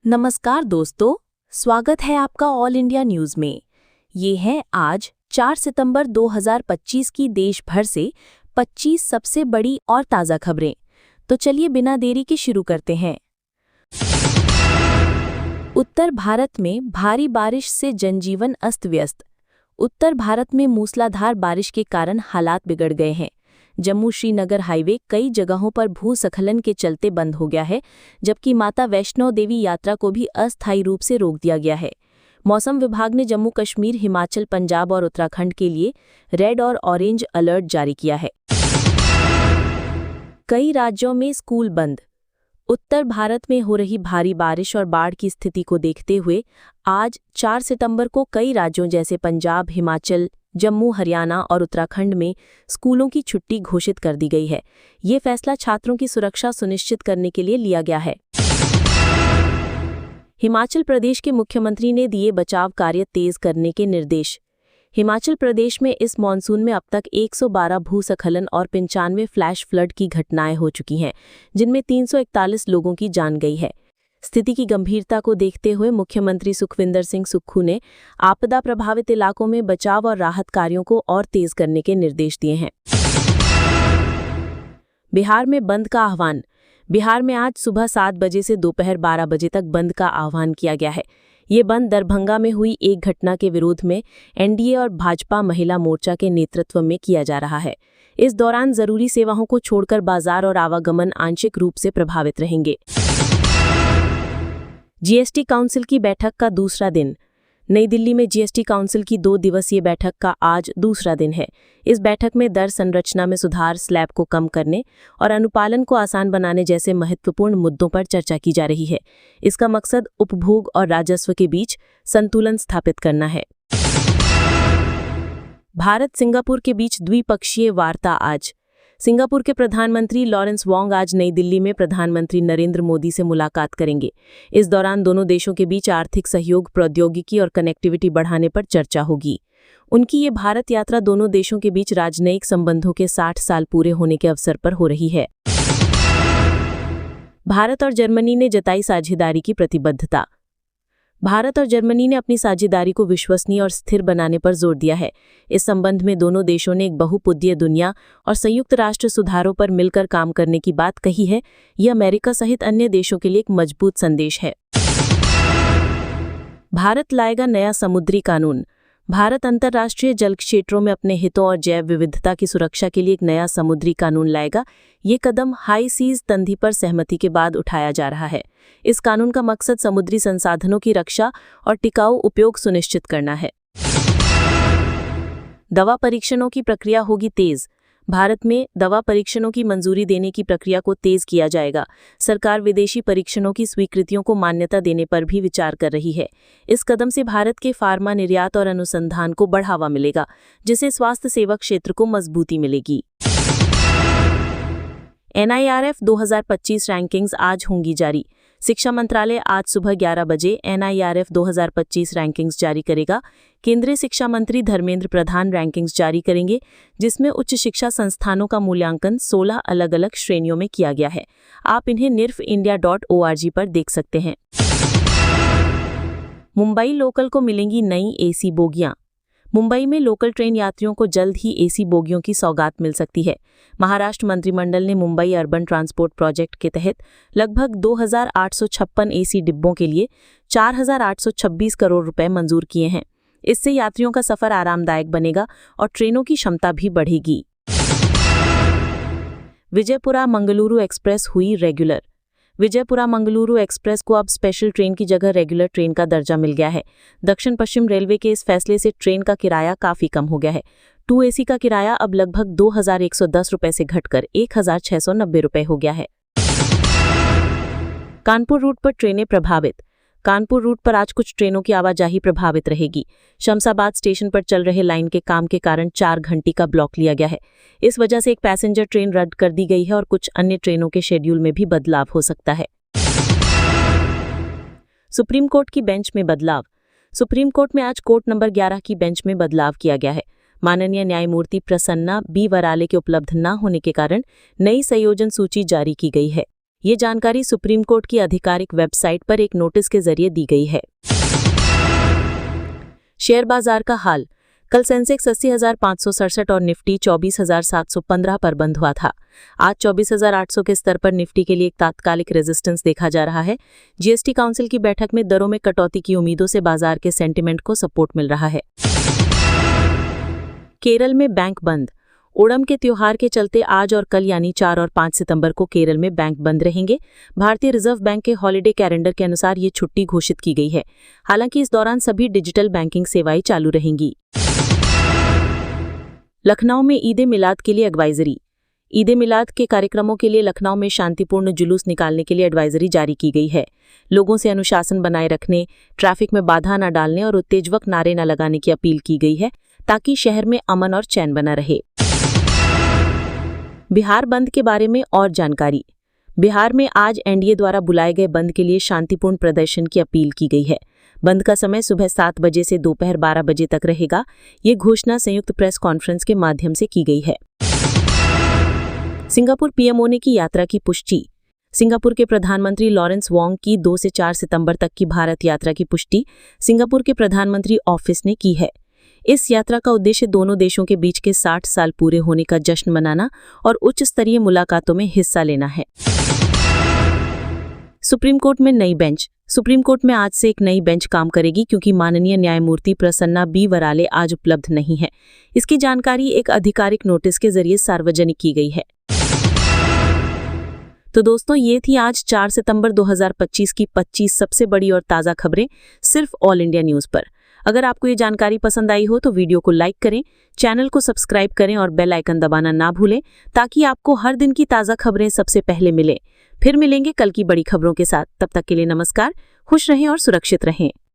नमस्कार दोस्तों, स्वागत है आपका ऑल इंडिया न्यूज में। ये है आज 4 सितंबर 2025 की देश भर से 25 सबसे बड़ी और ताज़ा खबरें। तो चलिए बिना देरी के शुरू करते हैं। उत्तर भारत में भारी बारिश से जनजीवन अस्त व्यस्त। उत्तर भारत में मूसलाधार बारिश के कारण हालात बिगड़ गए हैं। जम्मू श्रीनगर हाईवे कई जगहों पर भूस्खलन के चलते बंद हो गया है, जबकि माता वैष्णो देवी यात्रा को भी अस्थायी रूप से रोक दिया गया है। मौसम विभाग ने जम्मू कश्मीर, हिमाचल, पंजाब और उत्तराखंड के लिए रेड और ऑरेंज अलर्ट जारी किया है। कई राज्यों में स्कूल बंद। उत्तर भारत में हो रही भारी बारिश और बाढ़ की स्थिति को देखते हुए आज 4 सितंबर को कई राज्यों जैसे पंजाब, हिमाचल, जम्मू, हरियाणा और उत्तराखंड में स्कूलों की छुट्टी घोषित कर दी गई है। ये फैसला छात्रों की सुरक्षा सुनिश्चित करने के लिए लिया गया है। हिमाचल प्रदेश के मुख्यमंत्री ने दिए बचाव कार्य तेज करने के निर्देश। हिमाचल प्रदेश में इस मॉनसून में अब तक 112 भूस्खलन और 95 फ्लैश फ्लड की घटनाएं हो चुकी हैं, जिनमें 341 लोगों की जान गई है। स्थिति की गंभीरता को देखते हुए मुख्यमंत्री सुखविंदर सिंह सुक्खू ने आपदा प्रभावित इलाकों में बचाव और राहत कार्यों को और तेज करने के निर्देश दिए हैं। बिहार में बंद का आह्वान। बिहार में आज सुबह 7 बजे से दोपहर 12 बजे तक बंद का आह्वान किया गया है। ये बंद दरभंगा में हुई एक घटना के विरोध में एनडीए और भाजपा महिला मोर्चा के नेतृत्व में किया जा रहा है। इस दौरान जरूरी सेवाओं को छोड़कर बाजार और आवागमन आंशिक रूप से प्रभावित रहेंगे। जीएसटी काउंसिल की बैठक का दूसरा दिन। नई दिल्ली में जीएसटी काउंसिल की 2 दिवसीय बैठक का आज दूसरा दिन है। इस बैठक में दर संरचना में सुधार, स्लैब को कम करने और अनुपालन को आसान बनाने जैसे महत्वपूर्ण मुद्दों पर चर्चा की जा रही है। इसका मकसद उपभोग और राजस्व के बीच संतुलन स्थापित करना है। भारत सिंगापुर के बीच द्विपक्षीय वार्ता आज। सिंगापुर के प्रधानमंत्री लॉरेंस वोंग आज नई दिल्ली में प्रधानमंत्री नरेंद्र मोदी से मुलाकात करेंगे। इस दौरान दोनों देशों के बीच आर्थिक सहयोग, प्रौद्योगिकी और कनेक्टिविटी बढ़ाने पर चर्चा होगी। उनकी ये भारत यात्रा दोनों देशों के बीच राजनयिक संबंधों के 60 साल पूरे होने के अवसर पर हो रही है। भारत और जर्मनी ने जताई साझेदारी की प्रतिबद्धता। भारत और जर्मनी ने अपनी साझेदारी को विश्वसनीय और स्थिर बनाने पर जोर दिया है। इस संबंध में दोनों देशों ने एक बहुपदीय दुनिया और संयुक्त राष्ट्र सुधारों पर मिलकर काम करने की बात कही है। यह अमेरिका सहित अन्य देशों के लिए एक मजबूत संदेश है। भारत लाएगा नया समुद्री कानून। भारत अंतर्राष्ट्रीय जल क्षेत्रों में अपने हितों और जैव विविधता की सुरक्षा के लिए एक नया समुद्री कानून लाएगा। ये कदम हाई सीज संधि पर सहमति के बाद उठाया जा रहा है। इस कानून का मकसद समुद्री संसाधनों की रक्षा और टिकाऊ उपयोग सुनिश्चित करना है। दवा परीक्षणों की प्रक्रिया होगी तेज। भारत में दवा परीक्षणों की मंजूरी देने की प्रक्रिया को तेज किया जाएगा। सरकार विदेशी परीक्षणों की स्वीकृतियों को मान्यता देने पर भी विचार कर रही है। इस कदम से भारत के फार्मा निर्यात और अनुसंधान को बढ़ावा मिलेगा, जिससे स्वास्थ्य सेवा क्षेत्र को मजबूती मिलेगी। NIRF 2025 रैंकिंग्स आज होंगी जारी। शिक्षा मंत्रालय आज सुबह 11 बजे NIRF 2025 रैंकिंग्स जारी करेगा। केंद्रीय शिक्षा मंत्री धर्मेंद्र प्रधान रैंकिंग्स जारी करेंगे, जिसमें उच्च शिक्षा संस्थानों का मूल्यांकन 16 अलग-अलग श्रेणियों में किया गया है। आप इन्हें nirfindia.org पर देख सकते हैं। मुंबई लोकल को मिलेंगी नई AC बोगियां। मुंबई में लोकल ट्रेन यात्रियों को जल्द ही AC बोगियों की सौगात मिल सकती है। महाराष्ट्र मंत्रिमंडल ने मुंबई अर्बन ट्रांसपोर्ट प्रोजेक्ट के तहत लगभग 2,856 AC डिब्बों के लिए 4,826 करोड़ रुपए मंजूर किए हैं। इससे यात्रियों का सफर आरामदायक बनेगा और ट्रेनों की क्षमता भी बढ़ेगी। विजयपुरा मंगलुरु एक्सप्रेस हुई रेगुलर। विजयपुरा मंगलुरु एक्सप्रेस को अब स्पेशल ट्रेन की जगह रेगुलर ट्रेन का दर्जा मिल गया है। दक्षिण पश्चिम रेलवे के इस फैसले से ट्रेन का किराया काफी कम हो गया है। 2AC का किराया अब लगभग 2,110 रुपए से घटकर 1,690 रुपए हो गया है। कानपुर रूट पर ट्रेनें प्रभावित। कानपुर रूट पर आज कुछ ट्रेनों की आवाजाही प्रभावित रहेगी। शमशाबाद स्टेशन पर चल रहे लाइन के काम के कारण 4 घंटे का ब्लॉक लिया गया है। इस वजह से एक पैसेंजर ट्रेन रद्द कर दी गई है और कुछ अन्य ट्रेनों के शेड्यूल में भी बदलाव हो सकता है। सुप्रीम कोर्ट की बेंच में बदलाव। सुप्रीम कोर्ट में आज कोर्ट नंबर 11 की बेंच में बदलाव किया गया है। माननीय न्यायमूर्ति प्रसन्ना B वराले के उपलब्ध न होने के कारण नई संयोजन सूची जारी की गई है। ये जानकारी सुप्रीम कोर्ट की आधिकारिक वेबसाइट पर एक नोटिस के जरिए दी गई है। शेयर बाजार का हाल। कल सेंसेक्स 80,567 और निफ्टी 24,715 पर बंद हुआ था। आज 24,800 के स्तर पर निफ्टी के लिए एक तात्कालिक रेजिस्टेंस देखा जा रहा है। जीएसटी काउंसिल की बैठक में दरों में कटौती की उम्मीदों से बाजार के सेंटिमेंट को सपोर्ट मिल रहा है। केरल में बैंक बंद। ओणम के त्योहार के चलते आज और कल यानी 4 और 5 सितंबर को केरल में बैंक बंद रहेंगे। भारतीय रिजर्व बैंक के हॉलिडे कैलेंडर के अनुसार ये छुट्टी घोषित की गई है। हालांकि इस दौरान सभी डिजिटल बैंकिंग सेवाएं चालू रहेंगी। लखनऊ में ईद-ए मिलाद के लिए एडवाइजरी। ईद-ए मिलाद के कार्यक्रमों के लिए लखनऊ में शांतिपूर्ण जुलूस निकालने के लिए एडवाइजरी जारी की गई है। लोगों से अनुशासन बनाए रखने, ट्रैफिक में बाधा न डालने और उत्तेजक नारे न लगाने की अपील की गई है ताकि शहर में अमन और चैन बना रहे। बिहार बंद के बारे में और जानकारी। बिहार में आज एनडीए द्वारा बुलाए गए बंद के लिए शांतिपूर्ण प्रदर्शन की अपील की गई है। बंद का समय सुबह 7 बजे से दोपहर 12 बजे तक रहेगा। ये घोषणा संयुक्त प्रेस कॉन्फ्रेंस के माध्यम से की गई है। सिंगापुर पीएमओ ने की यात्रा की पुष्टि। सिंगापुर के प्रधानमंत्री लॉरेंस वोंग की 2 से 4 सितंबर तक की भारत यात्रा की पुष्टि सिंगापुर के प्रधानमंत्री ऑफिस ने की है। इस यात्रा का उद्देश्य दोनों देशों के बीच के 60 साल पूरे होने का जश्न मनाना और उच्च स्तरीय मुलाकातों में हिस्सा लेना है। सुप्रीम कोर्ट में नई बेंच। सुप्रीम कोर्ट में आज से एक नई बेंच काम करेगी क्योंकि माननीय न्यायमूर्ति प्रसन्ना बी वराले आज उपलब्ध नहीं है। इसकी जानकारी एक आधिकारिक नोटिस के जरिए सार्वजनिक की गई है। तो दोस्तों, ये थी आज 4 सितंबर 2025 की 25 सबसे बड़ी और ताज़ा खबरें सिर्फ ऑल इंडिया न्यूज़ पर। अगर आपको ये जानकारी पसंद आई हो तो वीडियो को लाइक करें, चैनल को सब्सक्राइब करें और बेल आइकन दबाना ना भूलें ताकि आपको हर दिन की ताज़ा खबरें सबसे पहले मिलें। फिर मिलेंगे कल की बड़ी खबरों के साथ। तब तक के लिए नमस्कार, खुश रहें और सुरक्षित रहें।